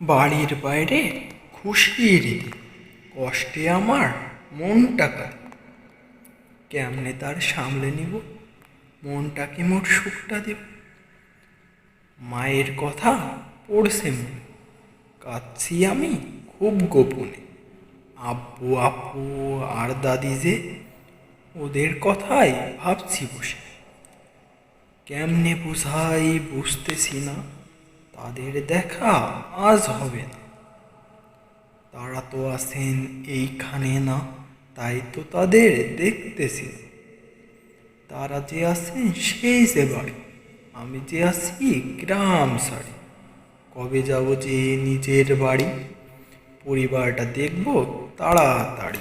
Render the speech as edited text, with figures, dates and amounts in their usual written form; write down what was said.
বাড়ির বাইরে খুশির ঈদে কষ্টে আমার মনটা কাঁদে। কেমনে তার সামলে নিব, মনটাকে মোর সুখটা দেব। মায়ের কথা পড়ছে মনে, কাঁদছি আমি খুব গোপনে। আব্বু আপু আর দাদি যে, ওদের কথাই ভাবছি বসে। কেমনে বুঝাই বুঝতেছি না, তাদের দেখা আজ হবে না। তারা তো আছেন এইখানে না, তাই তো তাদের দেখতেছি না। তারা যে আছেন সেই যে বাড়ি, আমি যে আছি গ্রাম সারি। কবে যাব যে নিজের বাড়ি, পরিবারটা দেখব তাড়াতাড়ি।